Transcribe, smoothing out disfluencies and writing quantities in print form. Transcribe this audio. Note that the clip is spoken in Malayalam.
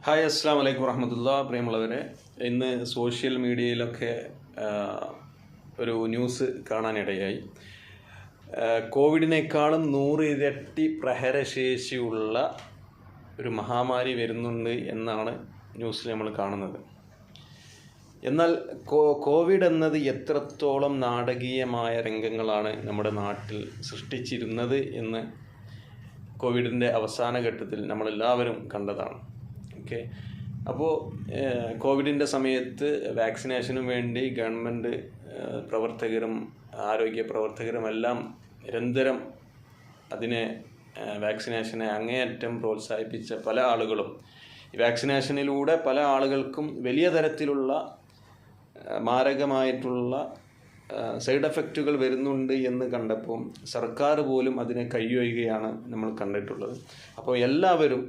ഹായ്, അസ്സാം വലൈക്കും വറഹമത്തുള്ള. പ്രിയമുള്ളവരെ, ഇന്ന് സോഷ്യൽ മീഡിയയിലൊക്കെ ഒരു ന്യൂസ് കാണാനിടയായി. കോവിഡിനേക്കാളും 100 ഇരട്ടി പ്രഹരശേഷിയുള്ള ഒരു മഹാമാരി വരുന്നുണ്ട് എന്നാണ് ന്യൂസിൽ നമ്മൾ കാണുന്നത്. എന്നാൽ കോവിഡ് എന്നത് എത്രത്തോളം നാടകീയമായ രംഗങ്ങളാണ് നമ്മുടെ നാട്ടിൽ സൃഷ്ടിച്ചിരുന്നത് എന്ന് കോവിഡിൻ്റെ അവസാന ഘട്ടത്തിൽ നമ്മളെല്ലാവരും കണ്ടതാണ്. ഓക്കെ, അപ്പോൾ കോവിഡിൻ്റെ സമയത്ത് വാക്സിനേഷനും വേണ്ടി ഗവൺമെൻറ് പ്രവർത്തകരും ആരോഗ്യ പ്രവർത്തകരുമെല്ലാം നിരന്തരം വാക്സിനേഷനെ അങ്ങേയറ്റം പ്രോത്സാഹിപ്പിച്ച പല ആളുകളും ഈ വാക്സിനേഷനിലൂടെ പല ആളുകൾക്കും വലിയ തരത്തിലുള്ള മാരകമായിട്ടുള്ള സൈഡ് എഫക്റ്റുകൾ വരുന്നുണ്ട് എന്ന് കണ്ടപ്പോൾ സർക്കാർ പോലും അതിനെ കൈയൊഴിയുകയാണ് നമ്മൾ കണ്ടിട്ടുള്ളത്. അപ്പോൾ എല്ലാവരും